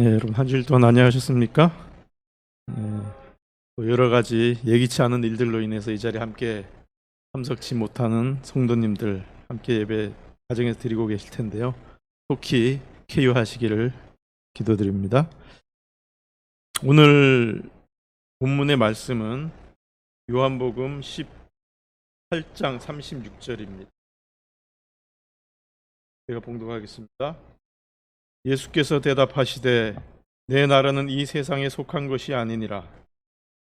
네, 여러분 한 주일 동안 안녕하셨습니까? 네, 또 여러 가지 예기치 않은 일들로 인해서 이 자리에 함께 참석치 못하는 성도님들 함께 예배 가정에서 드리고 계실 텐데요. 속히 쾌유하시기를 기도드립니다. 오늘 본문의 말씀은 요한복음 18장 36절입니다. 제가 봉독하겠습니다. 예수께서 대답하시되 내 나라는 이 세상에 속한 것이 아니니라.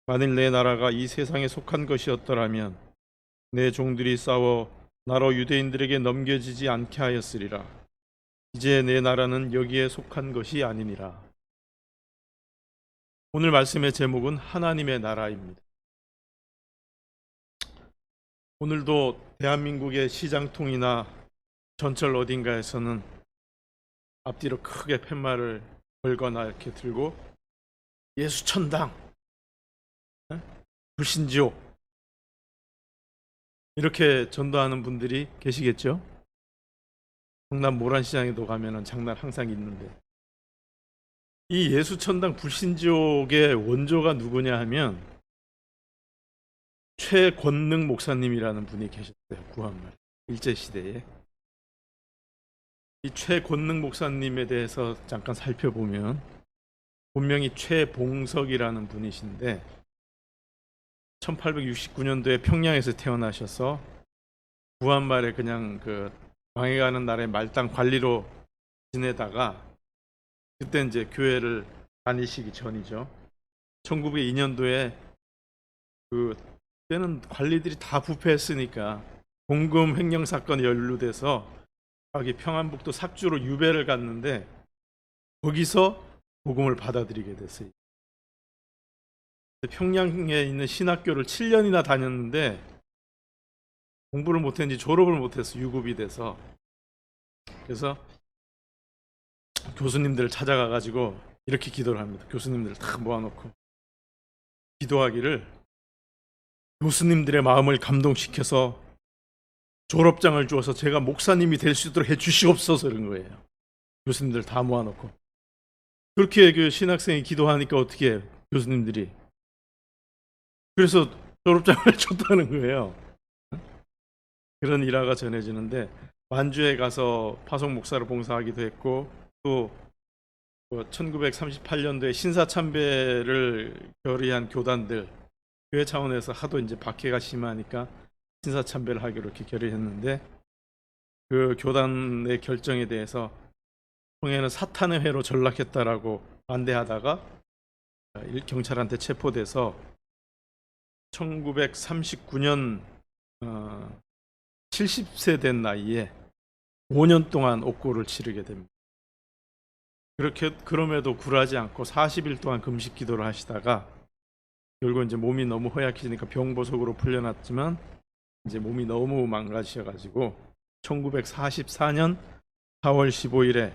만일 내 나라가 이 세상에 속한 것이었더라면 내 종들이 싸워 나로 유대인들에게 넘겨지지 않게 하였으리라. 이제 내 나라는 여기에 속한 것이 아니니라. 오늘 말씀의 제목은 하나님의 나라입니다. 오늘도 대한민국의 시장통이나 전철 어딘가에서는 앞뒤로 크게 팻말을 걸거나 이렇게 들고 예수 천당, 불신지옥 이렇게 전도하는 분들이 계시겠죠. 성남 모란시장에도 가면은 장난 항상 있는데, 이 예수 천당 불신지옥의 원조가 누구냐 하면 최권능 목사님이라는 분이 계셨어요. 구한말 일제시대에. 이 최권능 목사님에 대해서 잠깐 살펴보면 본명이 최봉석이라는 분이신데 1869년도에 평양에서 태어나셔서 구한말에 그냥 그 망해가는 나라의 말당 관리로 지내다가, 그때 이제 교회를 다니시기 전이죠. 1902년도에 그때는 관리들이 다 부패했으니까 공금 횡령 사건에 연루돼서 자기 평안북도 삭주로 유배를 갔는데 거기서 복음을 받아들이게 됐어요. 평양에 있는 신학교를 7년이나 다녔는데 공부를 못했는지 졸업을 못했어. 유급이 돼서. 그래서 교수님들을 찾아가 가지고 이렇게 기도를 합니다. 교수님들을 다 모아놓고 기도하기를, 교수님들의 마음을 감동시켜서 졸업장을 주어서 제가 목사님이 될 수 있도록 해주시옵소서, 이런 거예요. 교수님들 다 모아놓고. 그렇게 그 신학생이 기도하니까 어떻게 해요? 교수님들이. 그래서 졸업장을 줬다는 거예요. 그런 일화가 전해지는데, 만주에 가서 파송 목사로 봉사하기도 했고, 또 1938년도에 신사참배를 결의한 교단들, 교회 차원에서 하도 이제 박해가 심하니까 신사참배를 하기로 이렇게 결의했는데, 그 교단의 결정에 대해서 총회는 사탄의 회로 전락했다라고 반대하다가 경찰한테 체포돼서 1939년 70세 된 나이에 5년 동안 옥고를 치르게 됩니다. 그럼에도 굴하지 않고 40일 동안 금식 기도를 하시다가 결국 이제 몸이 너무 허약해지니까 병보석으로 풀려났지만 이제 몸이 너무 망가지셔가지고 1944년 4월 15일에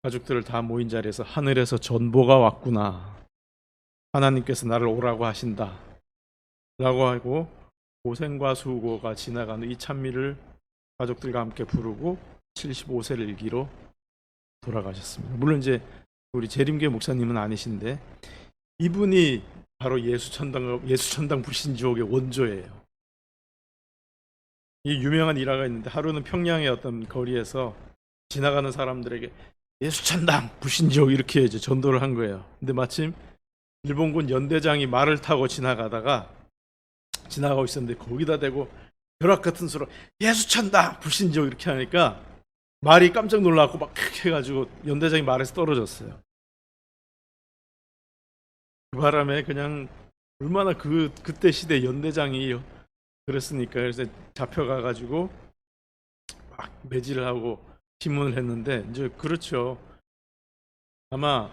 가족들을 다 모인 자리에서 하늘에서 전보가 왔구나, 하나님께서 나를 오라고 하신다 라고 하고 고생과 수고가 지나가는 이 찬미를 가족들과 함께 부르고 75세를 일기로 돌아가셨습니다. 물론 이제 우리 재림교회 목사님은 아니신데 이분이 바로 예수 천당 불신지옥의 원조예요. 이 유명한 일화가 있는데, 하루는 평양의 어떤 거리에서 지나가는 사람들에게 예수 천당 불신지옥 이렇게 이제 전도를 한 거예요. 근데 마침 일본군 연대장이 말을 타고 지나가고 있었는데 거기다 대고 벼락 같은 소리로 예수 천당 불신지옥 이렇게 하니까 말이 깜짝 놀라고 막 해가지고 연대장이 말에서 떨어졌어요. 그 바람에 그냥 얼마나 그때 시대 연대장이 그랬으니까, 그래서 잡혀가가지고 막 매질을 하고 신문을 했는데, 이제 그렇죠. 아마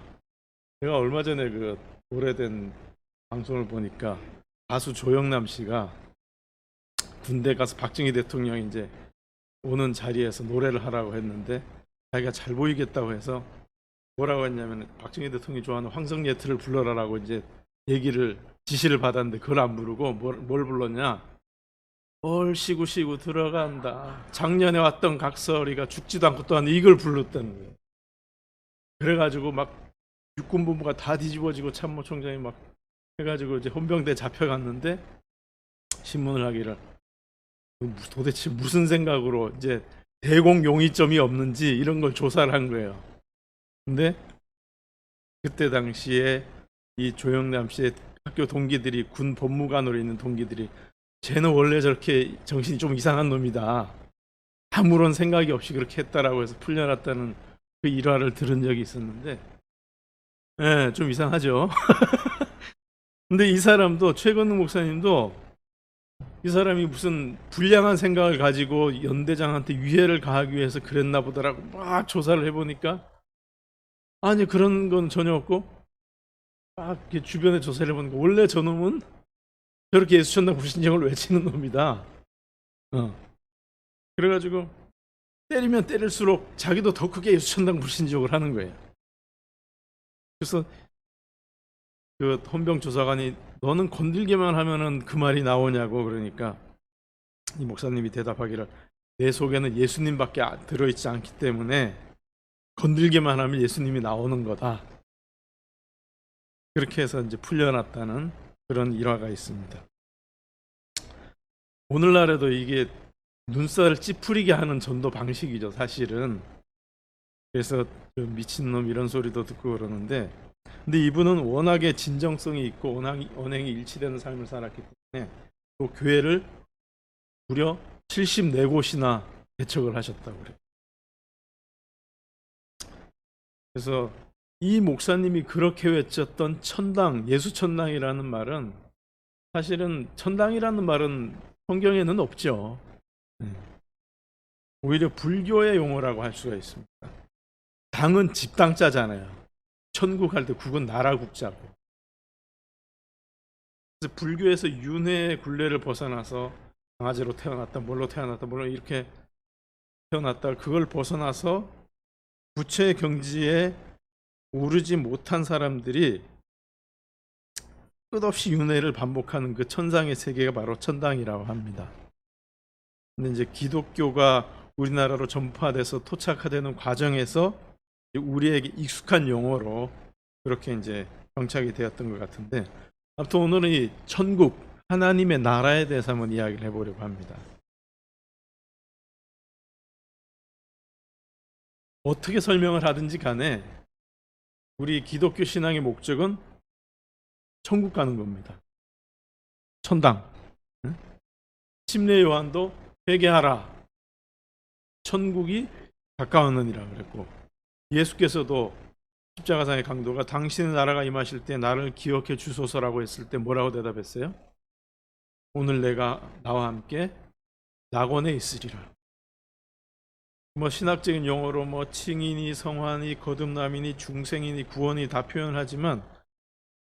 제가 얼마 전에 그 오래된 방송을 보니까 가수 조영남 씨가 군대 가서 박정희 대통령이 이제 오는 자리에서 노래를 하라고 했는데 자기가 잘 보이겠다고 해서 뭐라고 했냐면, 박정희 대통령이 좋아하는 황성예트를 불러라라고 이제 지시를 받았는데 그걸 안 부르고 뭘 불렀냐? 얼씨구 시구 들어간다, 작년에 왔던 각설이가 죽지도 않고 또한 이걸 불렀다는 거예요. 그래가지고 막 육군본부가 다 뒤집어지고 참모총장이 막 해가지고 이제 헌병대 잡혀갔는데 신문을 하기를 도대체 무슨 생각으로 이제 대공 용의점이 없는지 이런 걸 조사를 한 거예요. 근데 그때 당시에 이 조영남 씨의 학교 동기들이 군 법무관으로 있는 동기들이 쟤는 원래 저렇게 정신이 좀 이상한 놈이다. 아무런 생각이 없이 그렇게 했다라고 해서 풀려났다는 그 일화를 들은 적이 있었는데, 예, 좀 이상하죠. 근데 이 사람도 최건우 목사님도 이 사람이 무슨 불량한 생각을 가지고 연대장한테 위해를 가하기 위해서 그랬나 보다라고 막 조사를 해보니까 아니 그런 건 전혀 없고 막 이렇게 주변에 조사를 해보니까 원래 저놈은 저렇게 예수천당 불신령을 외치는 놈이다. 그래가지고 때리면 때릴수록 자기도 더 크게 예수천당 불신족을 하는 거예요. 그래서 그 헌병 조사관이 너는 건들기만 하면은 그 말이 나오냐고 그러니까 이 목사님이 대답하기를 내 속에는 예수님밖에 들어있지 않기 때문에 건들기만 하면 예수님이 나오는 거다. 그렇게 해서 이제 풀려났다는 그런 일화가 있습니다. 오늘날에도 이게 눈살을 찌푸리게 하는 전도 방식이죠, 사실은. 그래서 미친놈 이런 소리도 듣고 그러는데, 근데 이분은 워낙에 진정성이 있고 언행이 일치되는 삶을 살았기 때문에 또 교회를 무려 74곳이나 개척을 하셨다고 그래요. 그래서 이 목사님이 그렇게 외쳤던 천당, 예수천당이라는 말은 사실은 천당이라는 말은 성경에는 없죠. 오히려 불교의 용어라고 할 수가 있습니다. 당은 집당자잖아요. 천국 할 때 국은 나라 국자고. 그래서 불교에서 윤회의 굴레를 벗어나서 강아지로 태어났다, 뭘로 태어났다, 물론 이렇게 태어났다, 그걸 벗어나서 부처의 경지에 오르지 못한 사람들이 끝없이 윤회를 반복하는 그 천상의 세계가 바로 천당이라고 합니다. 근데 이제 기독교가 우리나라로 전파돼서 토착화되는 과정에서 우리에게 익숙한 용어로 그렇게 이제 정착이 되었던 것 같은데, 아무튼 오늘은 이 천국, 하나님의 나라에 대해서 한번 이야기를 해보려고 합니다. 어떻게 설명을 하든지 간에 우리 기독교 신앙의 목적은 천국 가는 겁니다. 천당. 침례 요한도 회개하라. 천국이 가까웠느니라 그랬고, 예수께서도 십자가상의 강도가 당신의 나라가 임하실 때 나를 기억해 주소서라고 했을 때 뭐라고 대답했어요? 오늘 내가 나와 함께 낙원에 있으리라. 뭐 신학적인 용어로 뭐 칭이니 성화니 거듭남이니 중생이니 구원이 다 표현을 하지만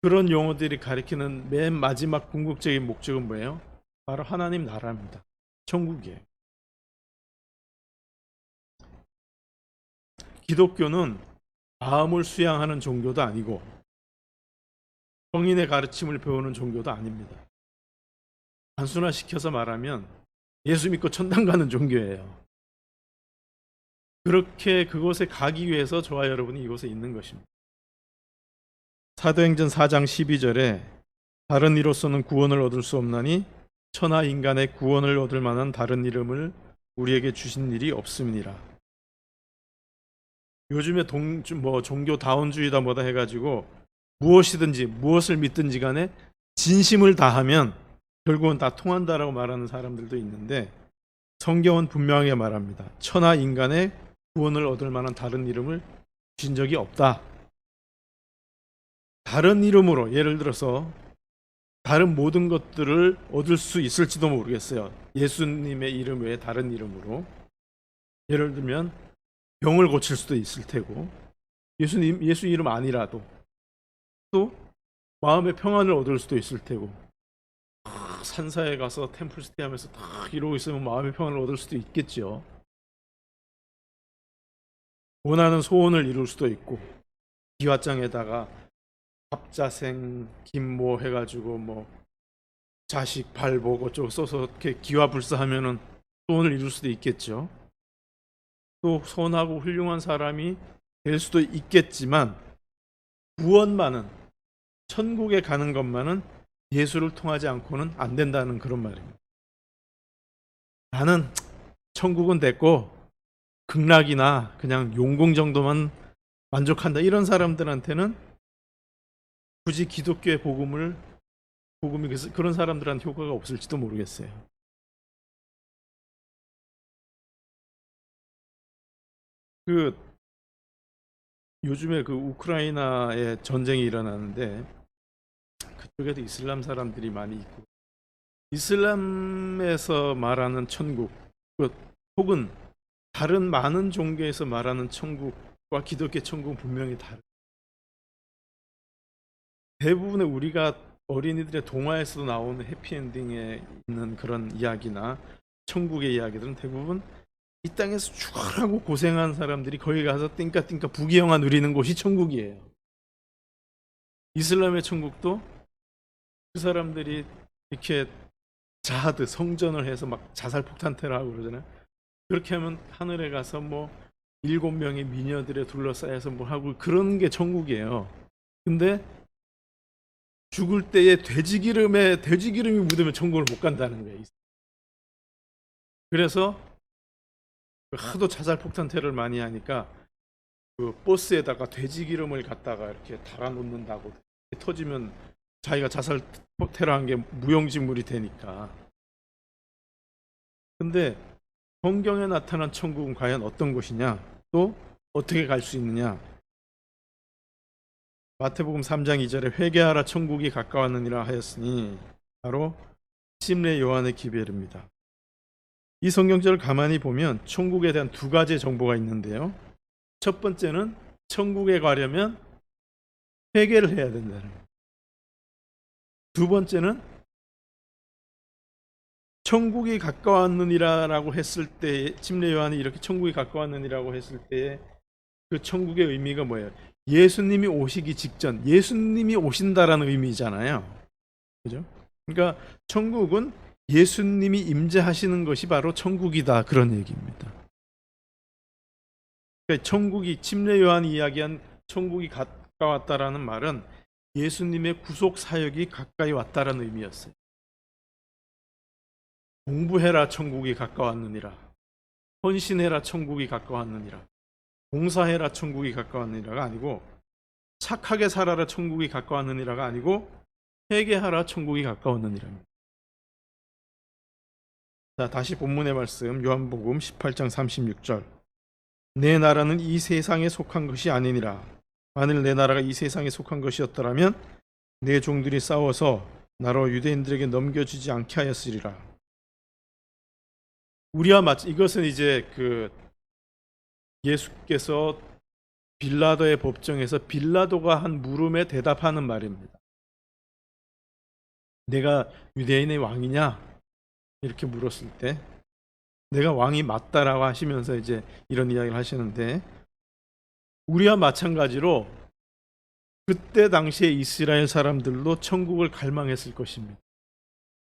그런 용어들이 가리키는 맨 마지막 궁극적인 목적은 뭐예요? 바로 하나님 나라입니다. 천국이에요. 기독교는 마음을 수양하는 종교도 아니고 성인의 가르침을 배우는 종교도 아닙니다. 단순화시켜서 말하면 예수 믿고 천당 가는 종교예요. 그렇게 그곳에 가기 위해서 저와 여러분이 이곳에 있는 것입니다. 사도행전 4장 12절에 다른 이로서는 구원을 얻을 수 없나니 천하 인간의 구원을 얻을 만한 다른 이름을 우리에게 주신 일이 없음이니라. 요즘에 종교 다원주의다 뭐다 해가지고 무엇이든지 무엇을 믿든지 간에 진심을 다하면 결국은 다 통한다라고 말하는 사람들도 있는데, 성경은 분명하게 말합니다. 천하 인간의 구원을 얻을 만한 다른 이름을 주신 적이 없다. 다른 이름으로, 예를 들어서 다른 모든 것들을 얻을 수 있을지도 모르겠어요. 예수님의 이름 외에 다른 이름으로. 예를 들면 병을 고칠 수도 있을 테고, 예수 이름 아니라도 또 마음의 평안을 얻을 수도 있을 테고, 산사에 가서 템플스테이 하면서 딱 이러고 있으면 마음의 평안을 얻을 수도 있겠죠. 원하는 소원을 이룰 수도 있고, 기와장에다가 갑자생 김모 해가지고 뭐 자식 발복 어쩌고 써서 이렇게 기와불사하면은 소원을 이룰 수도 있겠죠. 또 선하고 훌륭한 사람이 될 수도 있겠지만 구원만은, 천국에 가는 것만은 예수를 통하지 않고는 안 된다는 그런 말입니다. 나는 천국은 됐고 극락이나 그냥 용궁 정도만 만족한다, 이런 사람들한테는 굳이 기독교의 복음이 그런 사람들한테 효과가 없을지도 모르겠어요. 그 요즘에 그 우크라이나에 전쟁이 일어나는데 그쪽에도 이슬람 사람들이 많이 있고, 이슬람에서 말하는 천국, 혹은 다른 많은 종교에서 말하는 천국과 기독교 천국은 분명히 다르. 대부분의 우리가 어린이들의 동화에서도 나오는 해피엔딩에 있는 그런 이야기나 천국의 이야기들은 대부분 이 땅에서 죽어라고 고생한 사람들이 거기 가서 띵까띵까 부귀영화 누리는 곳이 천국이에요. 이슬람의 천국도 그 사람들이 이렇게 자하드 성전을 해서 막 자살 폭탄 테러하고 그러잖아요. 그렇게 하면 하늘에 가서 뭐 7명의 미녀들에 둘러싸여서 뭐 하고 그런 게 천국이에요. 근데 죽을 때에 돼지기름이 묻으면 천국을 못 간다는 거예요. 그래서 하도 자살 폭탄 테러를 많이 하니까 그 버스에다가 돼지기름을 갖다가 이렇게 달아 놓는다고, 터지면 자기가 자살 테러한 게 무용지물이 되니까. 근데 성경에 나타난 천국은 과연 어떤 곳이냐, 또 어떻게 갈 수 있느냐. 마태복음 3장 2절에 회개하라 천국이 가까웠느니라 하였으니 바로 침례 요한의 기별입니다. 이 성경절을 가만히 보면 천국에 대한 두 가지의 정보가 있는데요. 첫 번째는 천국에 가려면 회개를 해야 된다는 거예요. 두 번째는 천국이 가까웠느니라라고 했을 때, 침례 요한이 이렇게 천국이 가까웠느니라고 했을 때 그 천국의 의미가 뭐예요? 예수님이 오시기 직전, 예수님이 오신다라는 의미잖아요. 그죠? 그러니까 천국은 예수님이 임재하시는 것이 바로 천국이다, 그런 얘기입니다. 그러니까 천국이, 침례 요한이 이야기한 천국이 가까웠다라는 말은 예수님의 구속 사역이 가까이 왔다라는 의미였어요. 공부해라 천국이 가까웠느니라, 헌신해라 천국이 가까웠느니라, 봉사해라 천국이 가까웠느니라가 아니고, 착하게 살아라 천국이 가까웠느니라가 아니고, 회개하라 천국이 가까웠느니라입니다. 자, 다시 본문의 말씀, 요한복음 18장 36절. 내 나라는 이 세상에 속한 것이 아니니라. 만일 내 나라가 이 세상에 속한 것이었더라면 내 종들이 싸워서 나로 유대인들에게 넘겨주지 않게 하였으리라. 우리와 마치, 이것은 이제 그 예수께서 빌라도의 법정에서 빌라도가 한 물음에 대답하는 말입니다. 내가 유대인의 왕이냐? 이렇게 물었을 때 내가 왕이 맞다라고 하시면서 이제 이런 이야기를 하시는데, 우리와 마찬가지로 그때 당시에 이스라엘 사람들도 천국을 갈망했을 것입니다.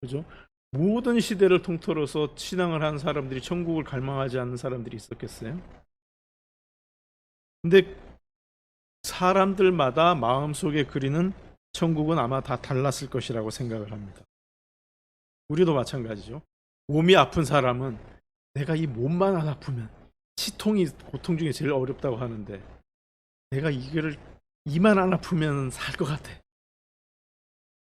그죠? 모든 시대를 통틀어서 신앙을 한 사람들이 천국을 갈망하지 않는 사람들이 있었겠어요? 근데 사람들마다 마음속에 그리는 천국은 아마 다 달랐을 것이라고 생각을 합니다. 우리도 마찬가지죠. 몸이 아픈 사람은 내가 이 몸만 안 아프면, 치통이 고통 중에 제일 어렵다고 하는데 내가 이거를 이만 안 아프면 살 것 같아.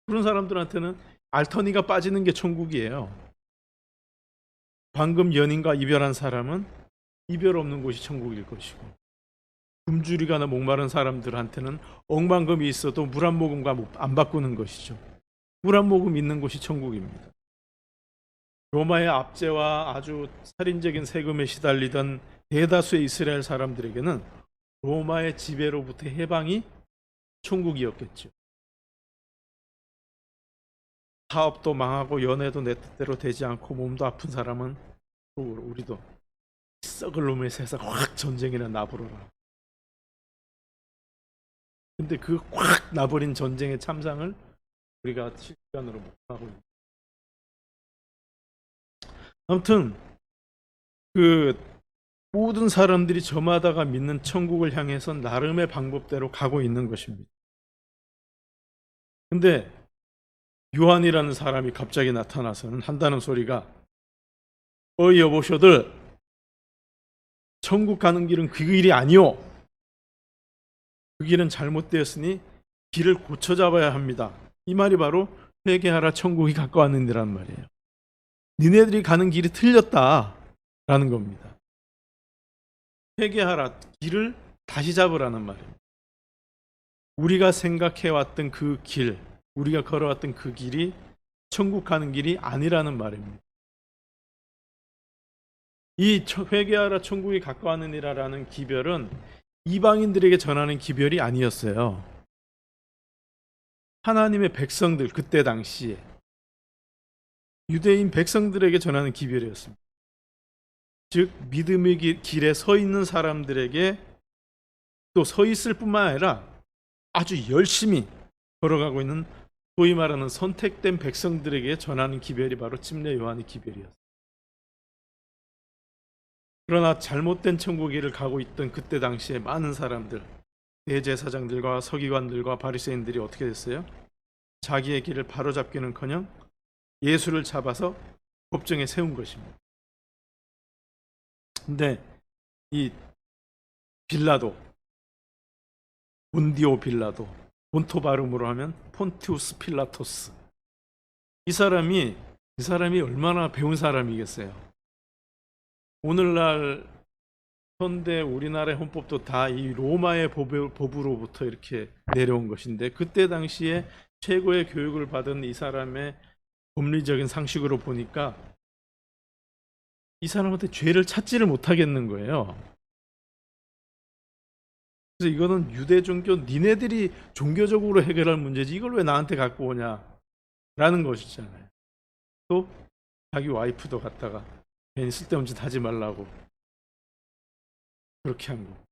그런 사람들한테는 알터니가 빠지는 게 천국이에요. 방금 연인과 이별한 사람은 이별 없는 곳이 천국일 것이고, 굶주리거나 목마른 사람들한테는 억만금이 있어도 물 한 모금과 안 바꾸는 것이죠. 물 한 모금 있는 곳이 천국입니다. 로마의 압제와 아주 살인적인 세금에 시달리던 대다수의 이스라엘 사람들에게는 로마의 지배로부터 해방이 천국이었겠죠. 사업도 망하고 연애도 내 뜻대로 되지 않고 몸도 아픈 사람은, 우리도 썩을 놈의 세상 확 전쟁이나 나부러라. 근데 그 확 나버린 전쟁의 참상을 우리가 실시간으로 목하고 있는. 아무튼 그 모든 사람들이 저마다가 믿는 천국을 향해서 나름의 방법대로 가고 있는 것입니다. 근데 요한이라는 사람이 갑자기 나타나서는 한다는 소리가, 어이 여보쇼들, 천국 가는 길은 그 길이 아니오. 그 길은 잘못되었으니 길을 고쳐 잡아야 합니다. 이 말이 바로 회개하라, 천국이 가까웠느니라는 말이에요. 니네들이 가는 길이 틀렸다라는 겁니다. 회개하라, 길을 다시 잡으라는 말입니다. 우리가 생각해왔던 그 길, 우리가 걸어왔던 그 길이 천국 가는 길이 아니라는 말입니다. 이 회개하라, 천국이 가까웠느니라라는 기별은 이방인들에게 전하는 기별이 아니었어요. 하나님의 백성들, 그때 당시에 유대인 백성들에게 전하는 기별이었습니다. 즉 믿음의 길에 서 있는 사람들에게, 또 서 있을 뿐만 아니라 아주 열심히 걸어가고 있는 소위 말하는 선택된 백성들에게 전하는 기별이 바로 침례 요한의 기별이었습니다. 그러나 잘못된 천국 길을 가고 있던 그때 당시에 많은 사람들, 대제사장들과 서기관들과 바리새인들이 어떻게 됐어요? 자기의 길을 바로잡기는커녕 예수를 잡아서 법정에 세운 것입니다. 근데 이 빌라도, 본디오 빌라도, 본토 발음으로 하면 폰티우스 필라토스, 이 사람이 얼마나 배운 사람이겠어요. 오늘날 현대 우리나라의 헌법도 다 이 로마의 법으로부터 이렇게 내려온 것인데, 그때 당시에 최고의 교육을 받은 이 사람의 법리적인 상식으로 보니까 이 사람한테 죄를 찾지를 못하겠는 거예요. 그래서 이거는 유대 종교, 니네들이 종교적으로 해결할 문제지 이걸 왜 나한테 갖고 오냐라는 것이잖아요. 또 자기 와이프도 갖다가 괜히 쓸데없는 짓 하지 말라고 그렇게 한 거.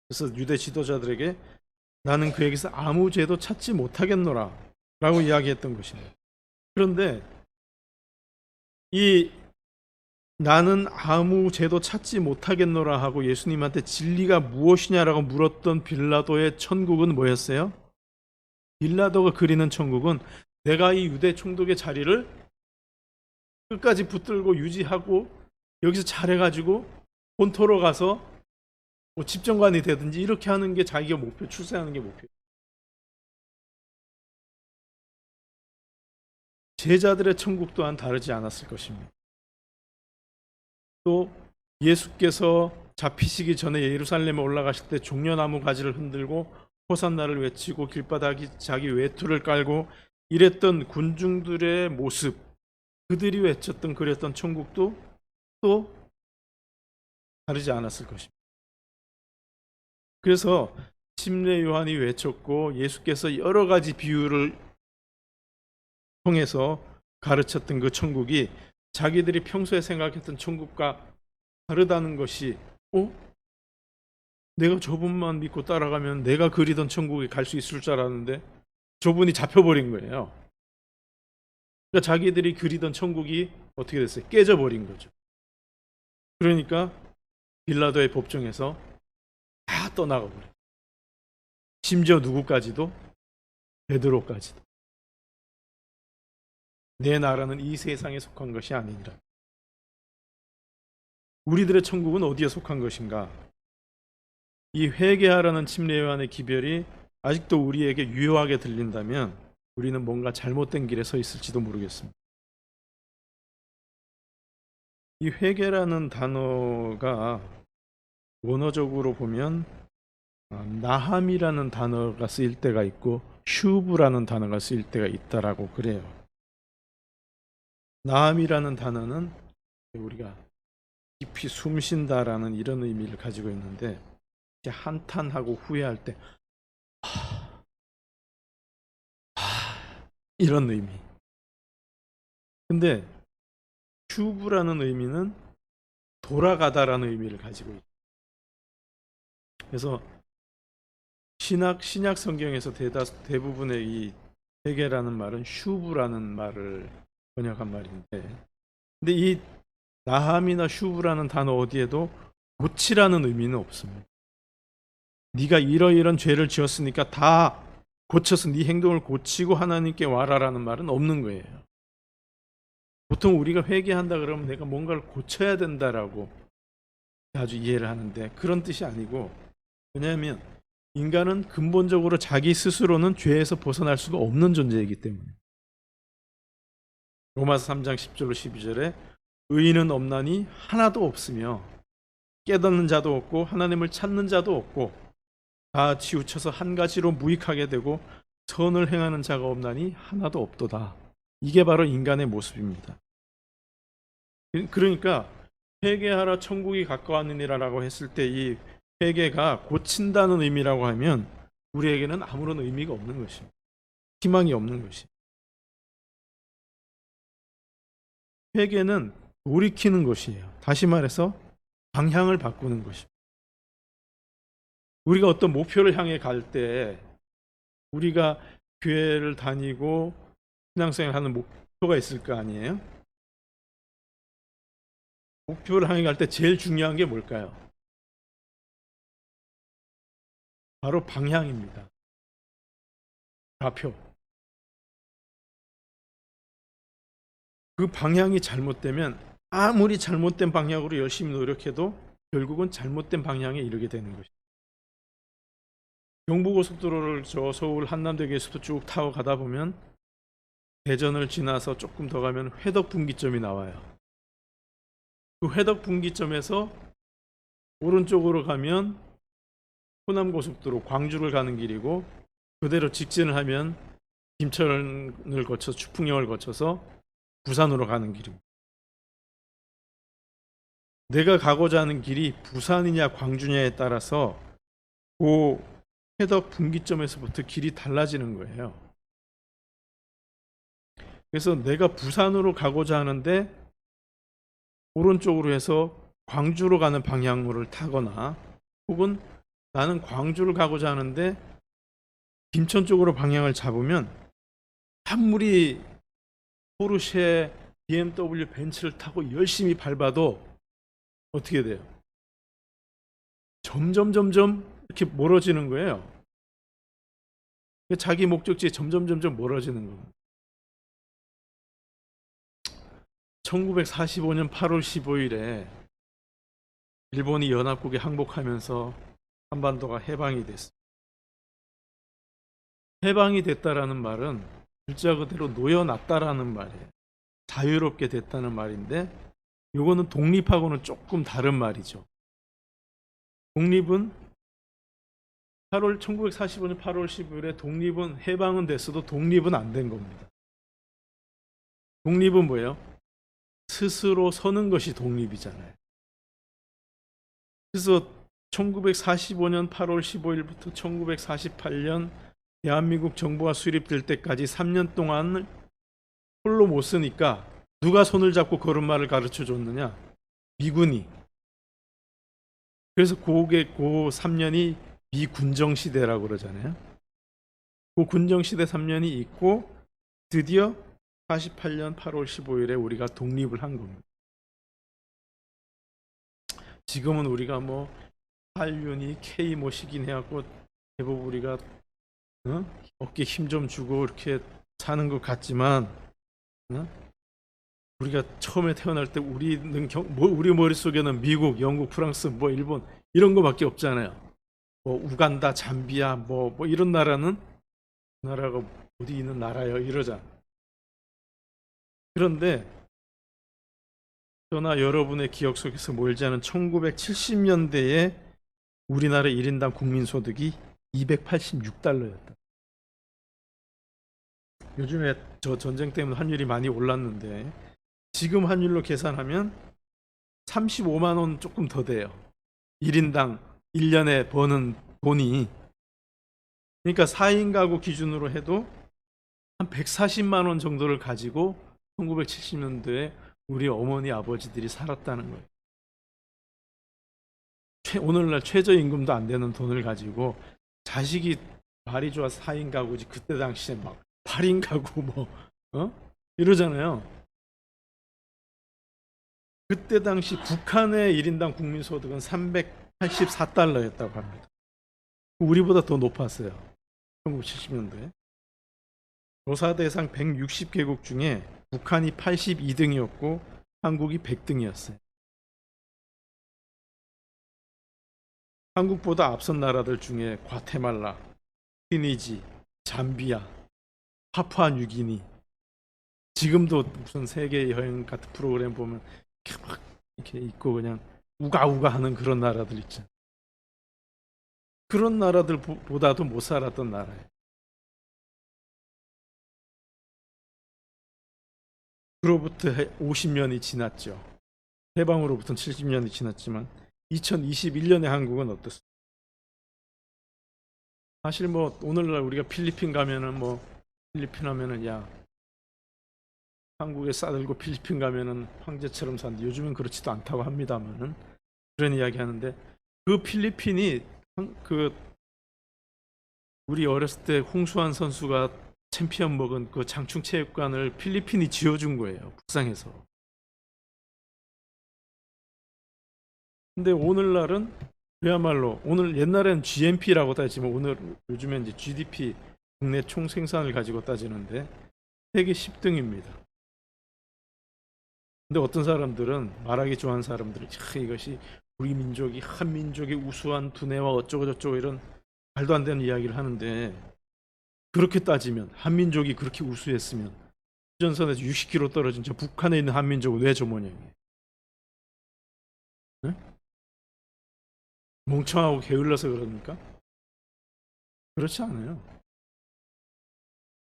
그래서 유대 지도자들에게 나는 그에게서 아무 죄도 찾지 못하겠노라 라고 이야기했던 것입니다. 그런데 이 나는 아무 죄도 찾지 못하겠노라 하고 예수님한테 진리가 무엇이냐라고 물었던 빌라도의 천국은 뭐였어요? 빌라도가 그리는 천국은 내가 이 유대 총독의 자리를 끝까지 붙들고 유지하고 여기서 잘해가지고 본토로 가서 뭐 집정관이 되든지 이렇게 하는 게 자기가 목표, 출세하는 게 목표. 제자들의 천국 또한 다르지 않았을 것입니다. 또 예수께서 잡히시기 전에 예루살렘에 올라가실 때 종려나무 가지를 흔들고 호산나를 외치고 길바닥에 자기 외투를 깔고 이랬던 군중들의 모습, 그들이 외쳤던 그랬던 천국도 또 다르지 않았을 것입니다. 그래서 침례 요한이 외쳤고 예수께서 여러 가지 비유를 통해서 가르쳤던 그 천국이 자기들이 평소에 생각했던 천국과 다르다는 것이, 내가 저분만 믿고 따라가면 내가 그리던 천국에 갈 수 있을 줄 알았는데 저분이 잡혀버린 거예요. 그러니까 자기들이 그리던 천국이 어떻게 됐어요? 깨져버린 거죠. 그러니까 빌라도의 법정에서 다 떠나가 버려요. 심지어 누구까지도? 베드로까지도. 내 나라는 이 세상에 속한 것이 아니니라. 우리들의 천국은 어디에 속한 것인가? 이 회개하라는 침례 요한의 기별이 아직도 우리에게 유효하게 들린다면 우리는 뭔가 잘못된 길에 서 있을지도 모르겠습니다. 이 회개라는 단어가 원어적으로 보면 나함이라는 단어가 쓰일 때가 있고 슈브라는 단어가 쓰일 때가 있다라고 그래요. 나함이라는 단어는 우리가 깊이 숨쉰다라는 이런 의미를 가지고 있는데, 이제 한탄하고 후회할 때 이런 의미. 근데 슈브라는 의미는 돌아가다라는 의미를 가지고 있어요. 그래서 신약 성경에서 대부분의 이 회개라는 말은 슈브라는 말을 번역한 말인데, 근데 이 나함이나 슈브라는 단어 어디에도 고치라는 의미는 없습니다. 네가 이러이런 죄를 지었으니까 다 고쳐서 네 행동을 고치고 하나님께 와라라는 말은 없는 거예요. 보통 우리가 회개한다 그러면 내가 뭔가를 고쳐야 된다라고 아주 이해를 하는데 그런 뜻이 아니고, 왜냐하면 인간은 근본적으로 자기 스스로는 죄에서 벗어날 수가 없는 존재이기 때문에. 로마서 3장 10절로 12절에 의인은 없나니 하나도 없으며 깨닫는 자도 없고 하나님을 찾는 자도 없고 다 치우쳐서 한 가지로 무익하게 되고 선을 행하는 자가 없나니 하나도 없도다. 이게 바로 인간의 모습입니다. 그러니까 회개하라 천국이 가까웠느니라라고 했을 때 이 회개가 고친다는 의미라고 하면 우리에게는 아무런 의미가 없는 것입니다. 희망이 없는 것입니다. 회개는 돌이키는 것이에요. 다시 말해서 방향을 바꾸는 것입니다. 우리가 어떤 목표를 향해 갈 때 우리가 교회를 다니고 신앙생활 하는 목표가 있을 거 아니에요? 목표를 향해 갈 때 제일 중요한 게 뭘까요? 바로 방향입니다. 좌표. 그 방향이 잘못되면 아무리 잘못된 방향으로 열심히 노력해도 결국은 잘못된 방향에 이르게 되는 것입니다. 경부고속도로를 저 서울 한남대교에서부터 쭉 타고 가다 보면 대전을 지나서 조금 더 가면 회덕분기점이 나와요. 그 회덕분기점에서 오른쪽으로 가면 호남고속도로 광주를 가는 길이고, 그대로 직진을 하면 김천을 거쳐 추풍역을 거쳐서 부산으로 가는 길입니다. 내가 가고자 하는 길이 부산이냐 광주냐에 따라서 그 회덕 분기점에서부터 길이 달라지는 거예요. 그래서 내가 부산으로 가고자 하는데 오른쪽으로 해서 광주로 가는 방향으로 타거나, 혹은 나는 광주를 가고자 하는데 김천 쪽으로 방향을 잡으면 아무리 포르쉐, BMW, 벤츠를 타고 열심히 밟아도 어떻게 돼요? 점점 이렇게 멀어지는 거예요. 자기 목적지에 점점 멀어지는 겁니다. 1945년 8월 15일에 일본이 연합국에 항복하면서 한반도가 해방이 됐습니다. 해방이 됐다라는 말은 글자 그대로 놓여놨다라는 말이에요. 자유롭게 됐다는 말인데, 이거는 독립하고는 조금 다른 말이죠. 독립은 1945년 8월 15일에 독립은 해방은 됐어도 독립은 안 된 겁니다. 독립은 뭐예요? 스스로 서는 것이 독립이잖아요. 그래서 1945년 8월 15일부터 1948년 대한민국 정부가 수립될 때까지 3년 동안 홀로 못 쓰니까 누가 손을 잡고 걸음마를 가르쳐 줬느냐? 미군이. 그래서 그 3년이 미군정 시대라고 그러잖아요. 그 군정 시대 3년이 있고 드디어 48년 8월 15일에 우리가 독립을 한 겁니다. 지금은 우리가 뭐 한륜이 K 모시긴 해갖고 대부분 우리가 어깨 힘 좀 주고 이렇게 사는 것 같지만, 우리가 처음에 태어날 때 우리는 우리 머릿속에는 미국, 영국, 프랑스, 뭐 일본 이런 거밖에 없잖아요. 뭐 우간다, 잠비아 뭐 이런 나라가 어디 있는 나라요 이러잖아. 그런데 저나 여러분의 기억 속에서 멀지 않은 1970년대에 우리나라 1인당 국민소득이 286달러였다. 요즘에 저 전쟁 때문에 환율이 많이 올랐는데 지금 환율로 계산하면 35만 원 조금 더 돼요. 1인당 1년에 버는 돈이. 그러니까 4인 가구 기준으로 해도 한 140만 원 정도를 가지고 1970년대에 우리 어머니 아버지들이 살았다는 거예요. 오늘날 최저임금도 안 되는 돈을 가지고 자식이 말이 좋아서 4인 가구지, 그때 당시에 막 8인 가구 이러잖아요. 그때 당시 북한의 1인당 국민소득은 384달러였다고 합니다. 우리보다 더 높았어요. 1970년도에. 조사 대상 160개국 중에 북한이 82등이었고 한국이 100등이었어요. 한국보다 앞선 나라들 중에 과테말라, 티니지, 잠비아, 파푸아뉴기니, 지금도 무슨 세계 여행 같은 프로그램 보면 이렇게 막 이렇게 있고 그냥 우가우가 하는 그런 나라들 있잖아요. 그런 나라들보다도 못 살았던 나라예요. 그로부터 50년이 지났죠. 해방으로부터 70년이 지났지만 2021년의 한국은 어떻습니까? 사실 뭐 오늘날 우리가 필리핀 가면은 뭐 필리핀 하면은 야 한국에 싸들고 필리핀 가면은 황제처럼 산다. 요즘은 그렇지도 않다고 합니다만은 그런 이야기 하는데 그 필리핀이 그 우리 어렸을 때 홍수환 선수가 챔피언 먹은 그 장충체육관을 필리핀이 지어준 거예요. 북상에서. 근데 오늘날은 그야말로 오늘 옛날엔 GNP라고 따지면 오늘 요즘엔 이제 GDP 국내 총 생산을 가지고 따지는데 세계 10등입니다. 근데 어떤 사람들은 말하기 좋아하는 사람들은 이것이 우리 민족이 한 민족의 우수한 두뇌와 어쩌고 저쩌고 이런 말도 안 되는 이야기를 하는데 그렇게 따지면 한민족이 그렇게 우수했으면 전선에서 60km 떨어진 저 북한에 있는 한민족은 왜 저 모양이에요? 네? 멍청하고 게을러서 그럽니까? 그렇지 않아요.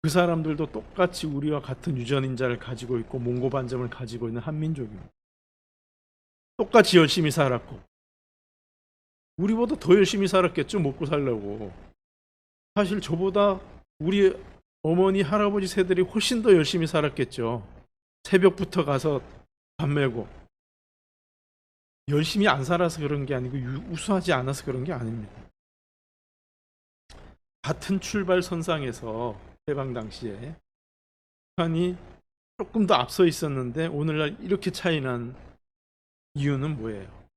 그 사람들도 똑같이 우리와 같은 유전인자를 가지고 있고 몽고 반점을 가지고 있는 한민족입니다. 똑같이 열심히 살았고 우리보다 더 열심히 살았겠죠. 먹고 살려고. 사실 저보다 우리 어머니 할아버지 세들이 훨씬 더 열심히 살았겠죠. 새벽부터 가서 밥 메고 열심히 안 살아서 그런 게 아니고 우수하지 않아서 그런 게 아닙니다. 같은 출발선상에서 해방 당시에 북한이 조금 더 앞서 있었는데 오늘날 이렇게 차이난 이유는 뭐예요?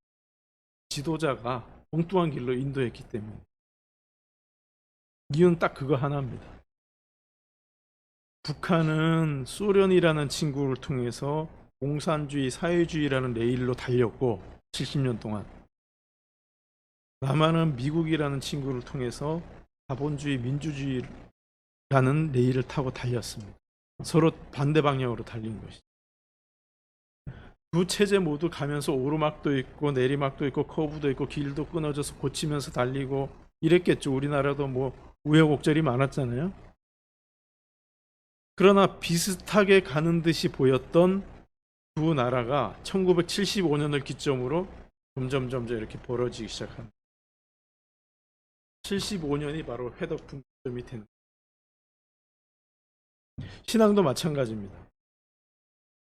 지도자가 엉뚱한 길로 인도했기 때문에. 이유는 딱 그거 하나입니다. 북한은 소련이라는 친구를 통해서 공산주의, 사회주의라는 레일로 달렸고 70년 동안 남한은 미국이라는 친구를 통해서 자본주의, 민주주의라는 레일을 타고 달렸습니다. 서로 반대 방향으로 달린 것이죠. 두 체제 모두 가면서 오르막도 있고 내리막도 있고 커브도 있고 길도 끊어져서 고치면서 달리고 이랬겠죠. 우리나라도 뭐 우여곡절이 많았잖아요. 그러나 비슷하게 가는 듯이 보였던 두 나라가 1975년을 기점으로 점점 이렇게 벌어지기 시작합니다. 75년이 바로 회덕 분기점이 되는 신앙도 마찬가지입니다.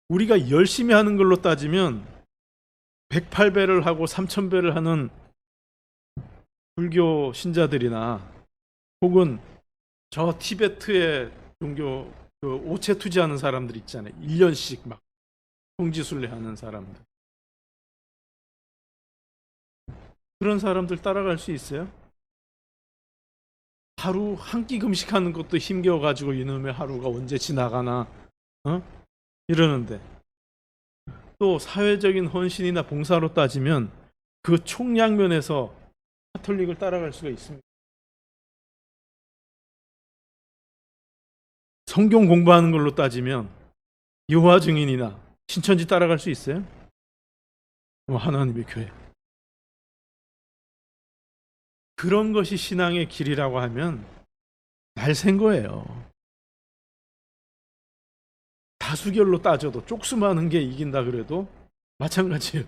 우리가 열심히 하는 걸로 따지면 108배를 하고 3000배를 하는 불교 신자들이나 혹은 저 티베트의 종교 그 오체 투지하는 사람들 있잖아요. 1년씩 막 성지순례 하는 사람들. 그런 사람들 따라갈 수 있어요? 하루 한 끼 금식하는 것도 힘겨워가지고 이놈의 하루가 언제 지나가나 이러는데 또 사회적인 헌신이나 봉사로 따지면 그 총량면에서 카톨릭을 따라갈 수가 있습니다. 성경 공부하는 걸로 따지면 여호와 증인이나 신천지 따라갈 수 있어요? 하나님의 교회. 그런 것이 신앙의 길이라고 하면 날샌 거예요. 다수결로 따져도 쪽수 많은 게 이긴다 그래도 마찬가지예요.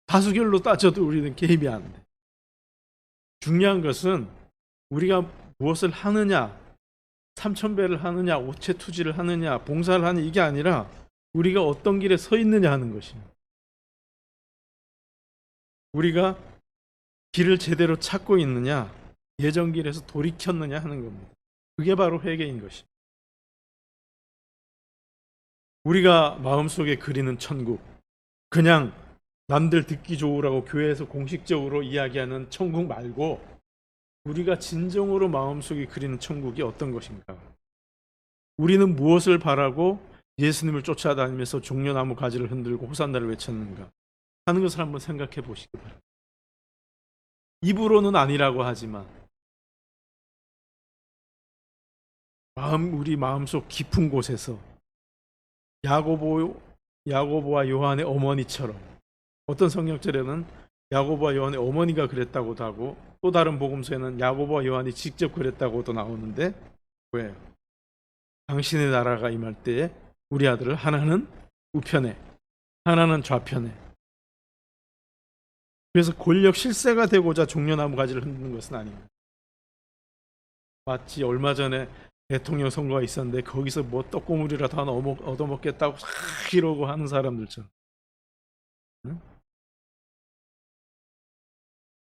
다수결로 따져도 우리는 개입이 안 돼. 중요한 것은 우리가 무엇을 하느냐, 3000배를 하느냐, 오체 투지를 하느냐, 봉사를 하느냐 이게 아니라 우리가 어떤 길에 서 있느냐 하는 것입니다. 우리가 길을 제대로 찾고 있느냐, 예전 길에서 돌이켰느냐 하는 겁니다. 그게 바로 회개인 것입니다. 우리가 마음속에 그리는 천국, 그냥 남들 듣기 좋으라고 교회에서 공식적으로 이야기하는 천국 말고 우리가 진정으로 마음속에 그리는 천국이 어떤 것인가? 우리는 무엇을 바라고 예수님을 쫓아다니면서 종려나무 가지를 흔들고 호산나를 외쳤는가 하는 것을 한번 생각해 보시기 바랍니다. 입으로는 아니라고 하지만 우리 마음속 깊은 곳에서 야고보와 요한의 어머니처럼, 어떤 성경절에는 야고보와 요한의 어머니가 그랬다고도 하고 또 다른 복음서에는 야고보와 요한이 직접 그랬다고도 나오는데, 왜? 당신의 나라가 임할 때에 우리 아들을 하나는 우편에 하나는 좌편에, 그래서 권력 실세가 되고자 종려나무 가지를 흔드는 것은 아닙니다. 마치 얼마 전에 대통령 선거가 있었는데 거기서 뭐 떡고물이라도 하나 얻어먹겠다고 이러고 하는 사람들처럼, 응?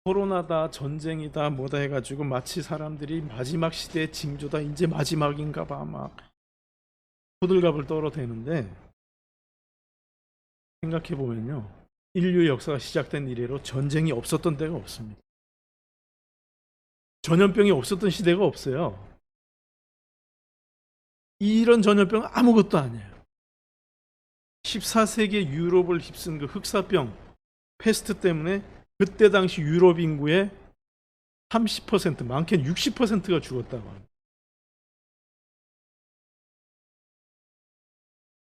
코로나다 전쟁이다 뭐다 해가지고 마치 사람들이 마지막 시대의 징조다, 이제 마지막인가 봐 막 호들갑을 떨어대는데, 생각해보면요, 인류 역사가 시작된 이래로 전쟁이 없었던 때가 없습니다. 전염병이 없었던 시대가 없어요. 이런 전염병은 아무것도 아니에요. 14세기 유럽을 휩쓴 그 흑사병 패스트 때문에 그때 당시 유럽 인구의 30%, 많게는 60%가 죽었다고 합니다.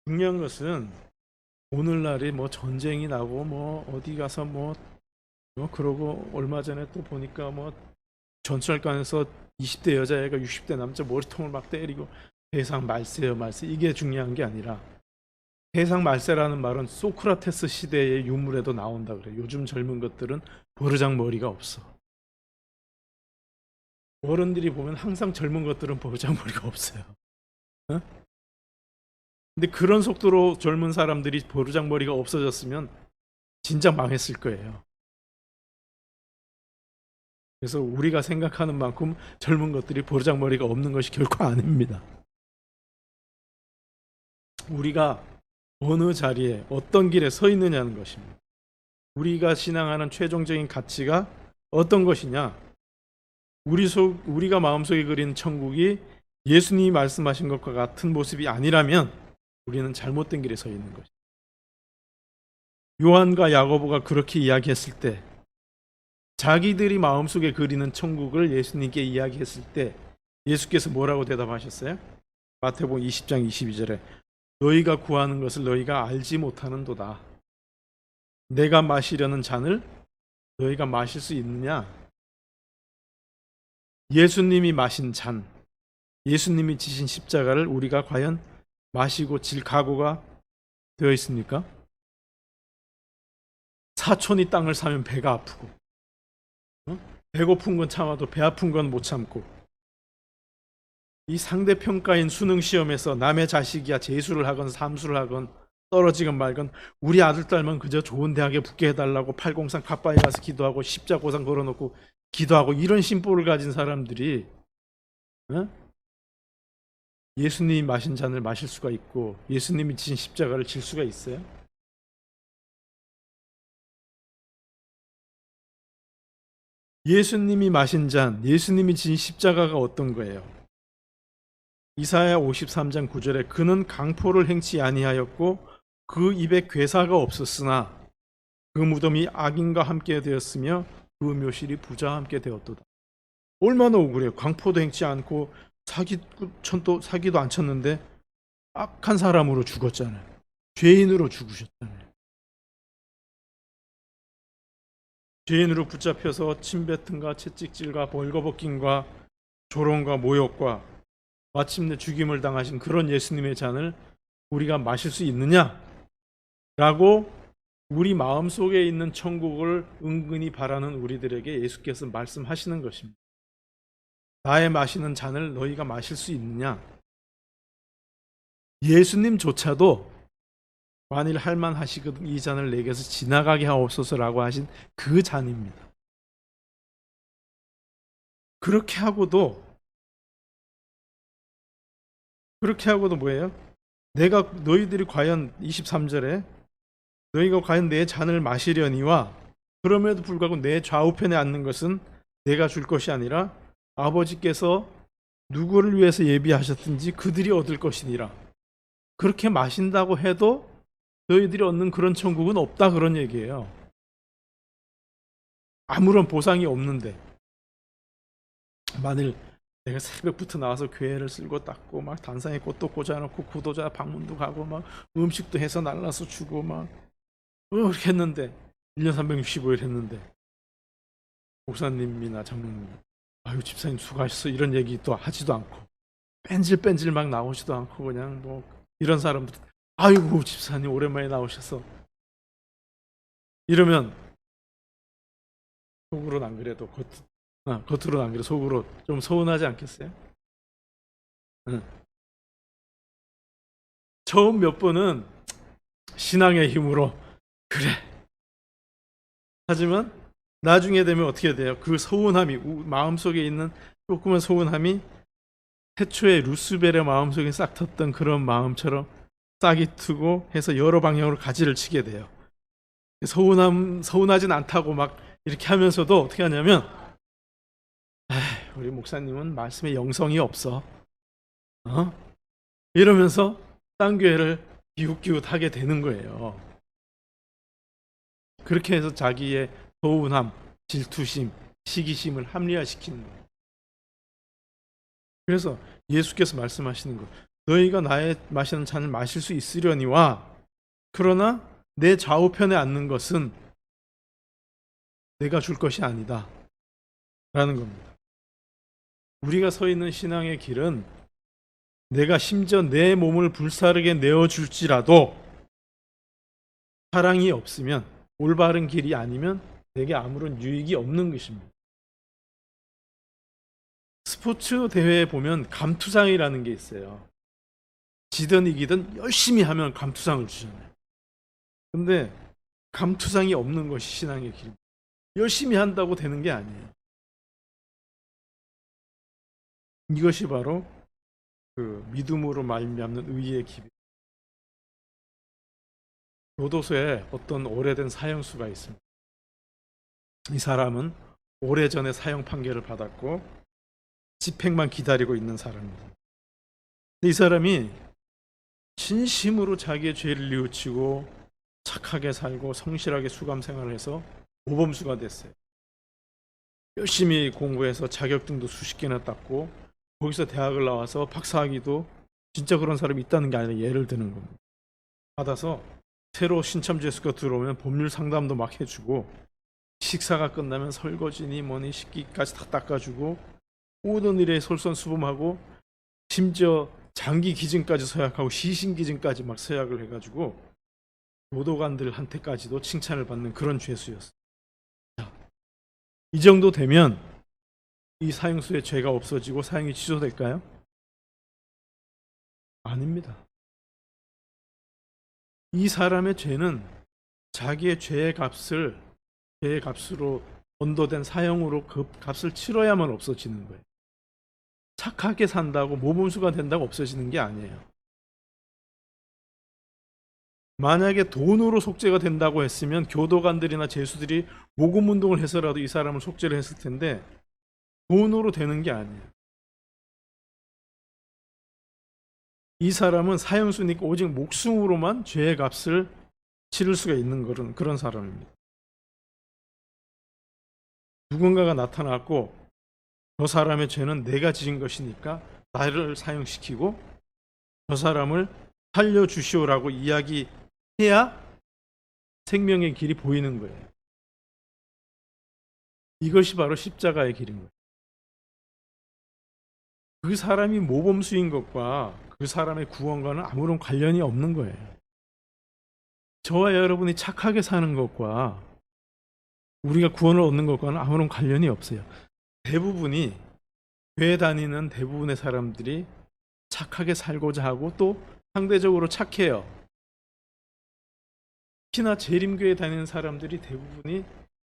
중요한 것은 오늘날에 뭐 전쟁이 나고 뭐 어디 가서 뭐 그러고, 얼마 전에 또 보니까 뭐 전철관에서 20대 여자애가 60대 남자 머리통을 막 때리고, 세상 말세요 말세. 이게 중요한 게 아니라, 세상 말세라는 말은 소크라테스 시대의 유물에도 나온다 그래. 요즘 젊은 것들은 버르장머리가 없어. 어른들이 보면 항상 젊은 것들은 버르장머리가 없어요. 어? 근데 그런 속도로 젊은 사람들이 버르장머리가 없어졌으면 진짜 망했을 거예요. 그래서 우리가 생각하는 만큼 젊은 것들이 버르장머리가 없는 것이 결코 아닙니다. 우리가 어느 자리에 어떤 길에 서 있느냐는 것입니다. 우리가 신앙하는 최종적인 가치가 어떤 것이냐? 우리가 마음속에 그린 천국이 예수님이 말씀하신 것과 같은 모습이 아니라면 우리는 잘못된 길에 서 있는 것입니다. 요한과 야고보가 그렇게 이야기했을 때, 자기들이 마음속에 그리는 천국을 예수님께 이야기했을 때 예수께서 뭐라고 대답하셨어요? 마태복음 20장 22절에 너희가 구하는 것을 너희가 알지 못하는도다. 내가 마시려는 잔을 너희가 마실 수 있느냐? 예수님이 마신 잔, 예수님이 지신 십자가를 우리가 과연 마시고 질 각오가 되어 있습니까? 사촌이 땅을 사면 배가 아프고, 배고픈 건 참아도 배 아픈 건 못 참고, 이 상대평가인 수능시험에서 남의 자식이야 재수를 하건 삼수를 하건 떨어지건 말건 우리 아들 딸만 그저 좋은 대학에 붙게 해달라고 803 갓바에 가서 기도하고 십자고상 걸어놓고 기도하고, 이런 심보를 가진 사람들이 예수님이 마신 잔을 마실 수가 있고 예수님이 지신 십자가를 질 수가 있어요? 예수님이 마신 잔, 예수님이 지신 십자가가 어떤 거예요? 이사야 53장 9절에 그는 강포를 행치 아니하였고 그 입에 괴사가 없었으나 그 무덤이 악인과 함께 되었으며 그 묘실이 부자와 함께 되었도다. 얼마나 억울해요. 강포도 행치 않고 사기도 안 쳤는데 악한 사람으로 죽었잖아요. 죄인으로 죽으셨잖아요. 죄인으로 붙잡혀서 침뱉음과 채찍질과 벌거벗김과 조롱과 모욕과 마침내 죽임을 당하신 그런 예수님의 잔을 우리가 마실 수 있느냐? 라고 우리 마음속에 있는 천국을 은근히 바라는 우리들에게 예수께서 말씀하시는 것입니다. 나의 마시는 잔을 너희가 마실 수 있느냐? 예수님조차도 만일 할만하시거든 이 잔을 내게서 지나가게 하옵소서라고 하신 그 잔입니다. 그렇게 하고도 뭐예요? 너희들이 과연 23절에 너희가 과연 내 잔을 마시려니와 그럼에도 불구하고 내 좌우편에 앉는 것은 내가 줄 것이 아니라 아버지께서 누구를 위해서 예비하셨든지 그들이 얻을 것이니라. 그렇게 마신다고 해도 너희들이 얻는 그런 천국은 없다, 그런 얘기예요. 아무런 보상이 없는데, 만일 내가 새벽부터 나와서 교회를 쓸고 닦고 막 단상에 꽃도 꽂아놓고 구도자 방문도 가고 막 음식도 해서 날라서 주고 막 그렇게 했는데 1년 365일 했는데 목사님이나 장로님 아유 집사님 수고하셨어 이런 얘기 또 하지도 않고 뺀질뺀질 막 나오지도 않고 그냥 뭐 이런 사람들 아이고 집사님 오랜만에 나오셨어 이러면 속으로는 안 그래도 겉으로는 안 그래도 속으로 좀 서운하지 않겠어요? 응. 처음 몇 번은 신앙의 힘으로 그래. 하지만 나중에 되면 어떻게 돼요? 그 서운함이 마음속에 있는 조그만 서운함이 태초에 루스벨의 마음속에 싹 텄던 그런 마음처럼 싹이 트고 해서 여러 방향으로 가지를 치게 돼요. 서운하진 않다고 막 이렇게 하면서도 어떻게 하냐면 우리 목사님은 말씀에 영성이 없어. 이러면서 딴 교회를 기웃기웃하게 되는 거예요. 그렇게 해서 자기의 서운함, 질투심, 시기심을 합리화시키는 거예요. 그래서 예수께서 말씀하시는 거 너희가 나의 마시는 잔을 마실 수 있으려니와 그러나 내 좌우편에 앉는 것은 내가 줄 것이 아니다 라는 겁니다. 우리가 서 있는 신앙의 길은 내가 심지어 내 몸을 불사르게 내어줄지라도 사랑이 없으면 올바른 길이 아니면 내게 아무런 유익이 없는 것입니다. 스포츠 대회에 보면 감투상이라는 게 있어요. 지든 이기든 열심히 하면 감투상을 주잖아요. 근데 감투상이 없는 것이 신앙의 길입니다. 열심히 한다고 되는 게 아니에요. 이것이 바로 그 믿음으로 말미암는 의의 길입니다. 교도소에 어떤 오래된 사형수가 있습니다. 이 사람은 오래전에 사형 판결을 받았고 집행만 기다리고 있는 사람입니다. 이 사람이 진심으로 자기의 죄를 뉘우치고 착하게 살고 성실하게 수감 생활을 해서 모범수가 됐어요. 열심히 공부해서 자격증도 수십 개나 땄고 거기서 대학을 나와서 박사학위도 진짜 그런 사람이 있다는 게 아니라 예를 드는 겁니다. 받아서 새로 신참 재수가 들어오면 법률 상담도 막 해주고 식사가 끝나면 설거지니 뭐니 식기까지 다 닦아주고 모든 일에 솔선수범하고 심지어 장기 기증까지 서약하고 시신 기증까지 막 서약을 해가지고 교도관들한테까지도 칭찬을 받는 그런 죄수였어요. 이 정도 되면 이 사형수의 죄가 없어지고 사형이 취소될까요? 아닙니다. 이 사람의 죄는 자기의 죄의 값으로 언도된 사형으로 그 값을 치러야만 없어지는 거예요. 착하게 산다고 모범수가 된다고 없어지는 게 아니에요. 만약에 돈으로 속죄가 된다고 했으면 교도관들이나 죄수들이 모금 운동을 해서라도 이 사람을 속죄를 했을 텐데 돈으로 되는 게 아니에요. 이 사람은 사형수니까 오직 목숨으로만 죄의 값을 치를 수가 있는 그런 사람입니다. 누군가가 나타났고 저 사람의 죄는 내가 지은 것이니까 나를 사형시키고 저 사람을 살려주시오라고 이야기해야 생명의 길이 보이는 거예요. 이것이 바로 십자가의 길인 거예요. 그 사람이 모범수인 것과 그 사람의 구원과는 아무런 관련이 없는 거예요. 저와 여러분이 착하게 사는 것과 우리가 구원을 얻는 것과는 아무런 관련이 없어요. 대부분이 교회 다니는 대부분의 사람들이 착하게 살고자 하고 또 상대적으로 착해요. 특히나 재림교회 다니는 사람들이 대부분이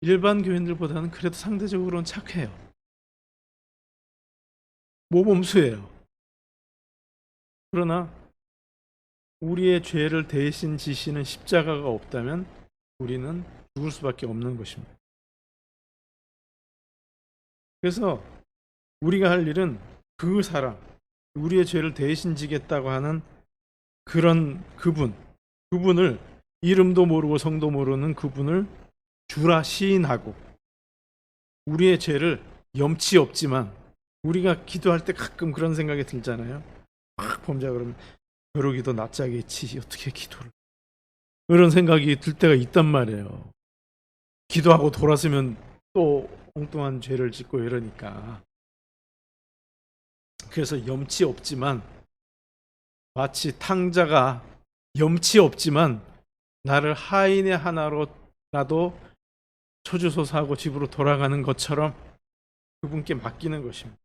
일반 교인들보다는 그래도 상대적으로는 착해요. 모범수예요. 그러나 우리의 죄를 대신 지시는 십자가가 없다면 우리는 죽을 수밖에 없는 것입니다. 그래서 우리가 할 일은 그 사람, 우리의 죄를 대신 지겠다고 하는 그런 그분을 이름도 모르고 성도 모르는 그분을 주라 시인하고, 우리의 죄를 염치 없지만, 우리가 기도할 때 가끔 그런 생각이 들잖아요. 막 범죄 그러면 그러기도 낯짝이지 어떻게 기도를, 그런 생각이 들 때가 있단 말이에요. 기도하고 돌아서면 또 엉뚱한 죄를 짓고 이러니까. 그래서 염치 없지만, 마치 탕자가 염치 없지만 나를 하인의 하나로라도 초주소사하고 집으로 돌아가는 것처럼 그분께 맡기는 것입니다.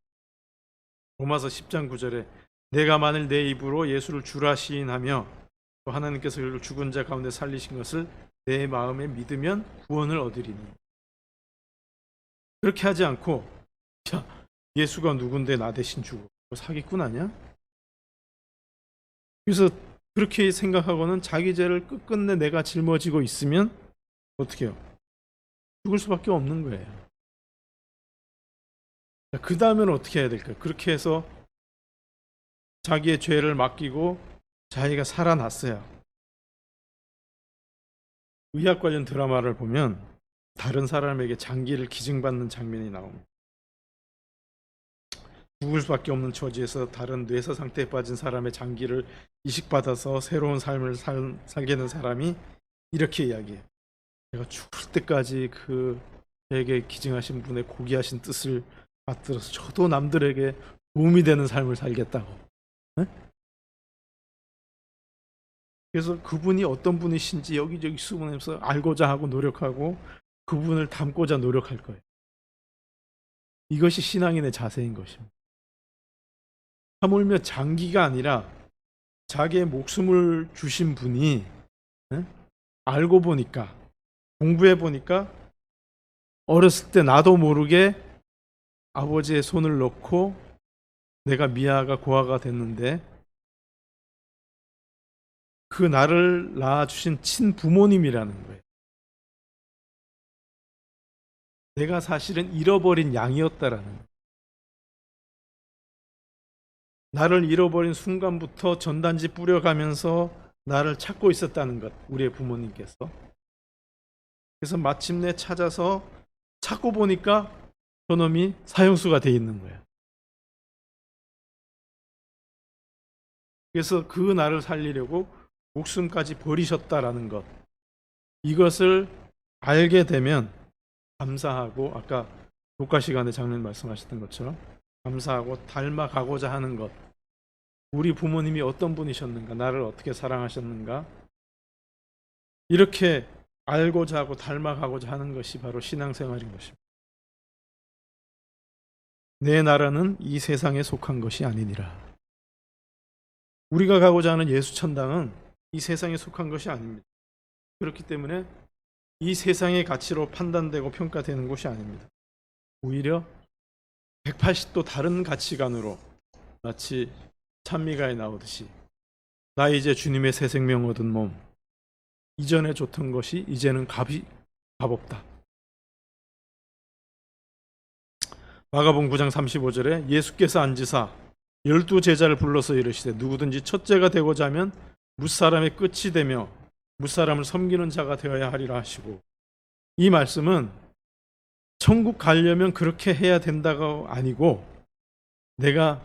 로마서 10장 9절에 내가 만일 내 입으로 예수를 주라 시인하며 또 하나님께서 그를 죽은 자 가운데 살리신 것을 내 마음에 믿으면 구원을 얻으리니. 그렇게 하지 않고 야, 예수가 누군데 나 대신 죽어, 사기꾼 아니야? 그래서 그렇게 생각하고는 자기 죄를 끝끝내 내가 짊어지고 있으면 어떻게 해요? 죽을 수밖에 없는 거예요. 그 다음에는 어떻게 해야 될까요? 그렇게 해서 자기의 죄를 맡기고 자기가 살아났어요. 의학 관련 드라마를 보면 다른 사람에게 장기를 기증받는 장면이 나옵니다. 죽을 수밖에 없는 처지에서 다른 뇌사 상태에 빠진 사람의 장기를 이식받아서 새로운 삶을 살게 된 사람이 이렇게 이야기해요. 내가 죽을 때까지 그에게 기증하신 분의 고귀하신 뜻을 받들어서 저도 남들에게 도움이 되는 삶을 살겠다고. 네? 그래서 그분이 어떤 분이신지 여기저기 수문해서 알고자 하고 노력하고 그분을 닮고자 노력할 거예요. 이것이 신앙인의 자세인 것입니다. 하물며 장기가 아니라 자기의 목숨을 주신 분이 알고 보니까, 공부해 보니까 어렸을 때 나도 모르게 아버지의 손을 넣고 내가 미아가 고아가 됐는데 그 나를 낳아주신 친부모님이라는 거예요. 내가 사실은 잃어버린 양이었다라는 거예요. 나를 잃어버린 순간부터 전단지 뿌려가면서 나를 찾고 있었다는 것, 우리의 부모님께서. 그래서 마침내 찾아서 찾고 보니까 저놈이 사형수가 돼 있는 거예요. 그래서 그 나를 살리려고 목숨까지 버리셨다라는 것, 이것을 알게 되면 감사하고, 아까 녹화 시간에 장로님 말씀하셨던 것처럼 감사하고 닮아가고자 하는 것, 우리 부모님이 어떤 분이셨는가, 나를 어떻게 사랑하셨는가, 이렇게 알고자 하고 닮아가고자 하는 것이 바로 신앙생활인 것입니다. 내 나라는 이 세상에 속한 것이 아니니라. 우리가 가고자 하는 예수 천당은 이 세상에 속한 것이 아닙니다. 그렇기 때문에 이 세상의 가치로 판단되고 평가되는 곳이 아닙니다. 오히려 180도 다른 가치관으로, 마치 찬미가에 나오듯이 나 이제 주님의 새 생명 얻은 몸, 이전에 좋던 것이 이제는 값없다. 마가복음 9장 35절에 예수께서 앉으사 12제자를 불러서 이르시되 누구든지 첫째가 되고자 하면 무사람의 끝이 되며 무사람을 섬기는 자가 되어야 하리라 하시고, 이 말씀은 천국 가려면 그렇게 해야 된다가 아니고, 내가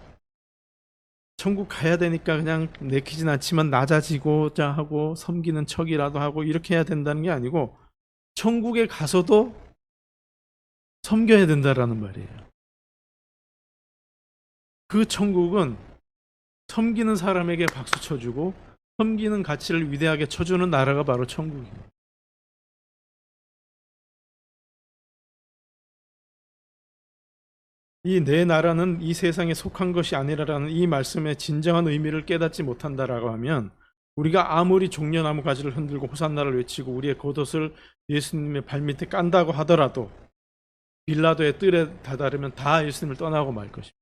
천국 가야 되니까 그냥 내키진 않지만 낮아지고자 하고 섬기는 척이라도 하고 이렇게 해야 된다는 게 아니고, 천국에 가서도 섬겨야 된다라는 말이에요. 그 천국은 섬기는 사람에게 박수 쳐주고 섬기는 가치를 위대하게 쳐주는 나라가 바로 천국입니다. 이 내 나라는 이 세상에 속한 것이 아니라라는 이 말씀의 진정한 의미를 깨닫지 못한다라고 하면, 우리가 아무리 종려나무 가지를 흔들고 호산나를 외치고 우리의 겉옷을 예수님의 발밑에 깐다고 하더라도 빌라도의 뜰에 다다르면 다 예수님을 떠나고 말 것입니다.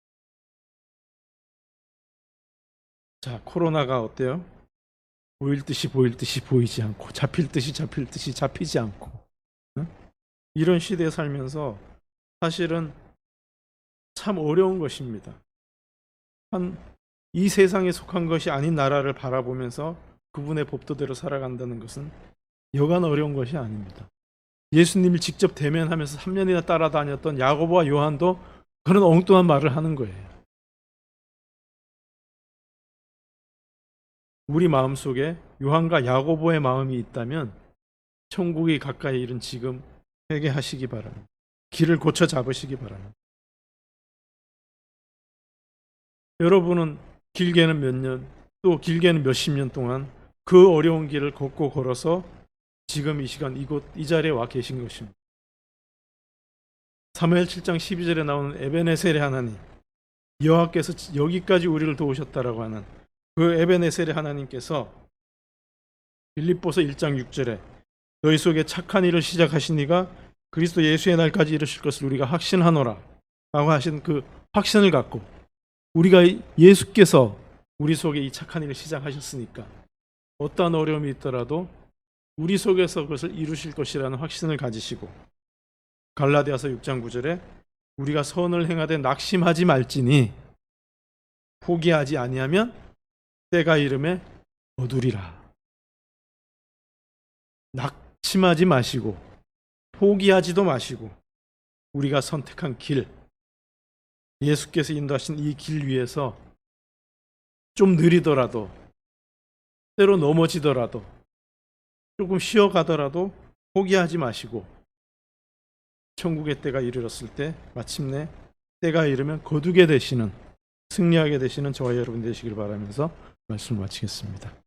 자, 코로나가 어때요? 보일 듯이 보일 듯이 보이지 않고 잡힐 듯이 잡힐 듯이 잡히지 않고, 응? 이런 시대에 살면서 사실은 참 어려운 것입니다. 이 세상에 속한 것이 아닌 나라를 바라보면서 그분의 법도대로 살아간다는 것은 여간 어려운 것이 아닙니다. 예수님을 직접 대면하면서 3년이나 따라다녔던 야고보와 요한도 그런 엉뚱한 말을 하는 거예요. 우리 마음속에 요한과 야고보의 마음이 있다면 천국이 가까이 이른 지금 회개하시기 바랍니다. 길을 고쳐 잡으시기 바랍니다. 여러분은 길게는 몇 년, 또 길게는 몇십 년 동안 그 어려운 길을 걷고 걸어서 지금 이 시간 이곳 이 자리에 와 계신 것입니다. 사무엘 7장 12절에 나오는 에베네셀의 하나님, 여호와께서 여기까지 우리를 도우셨다라고 하는 그 에베네셀의 하나님께서 빌립보서 1장 6절에 너희 속에 착한 일을 시작하신 이가 그리스도 예수의 날까지 이르실 것을 우리가 확신하노라 라고 하신 그 확신을 갖고, 우리가 예수께서 우리 속에 이 착한 일을 시작하셨으니까 어떠한 어려움이 있더라도 우리 속에서 그것을 이루실 것이라는 확신을 가지시고, 갈라디아서 6장 9절에 우리가 선을 행하되 낙심하지 말지니 포기하지 아니하면 때가 이름에 얻으리라. 낙심하지 마시고 포기하지도 마시고 우리가 선택한 길, 예수께서 인도하신 이 길 위에서 좀 느리더라도, 때로 넘어지더라도, 조금 쉬어가더라도 포기하지 마시고 천국의 때가 이르렀을 때 마침내 때가 이르면 거두게 되시는, 승리하게 되시는 저와 여러분 되시길 바라면서 말씀을 마치겠습니다.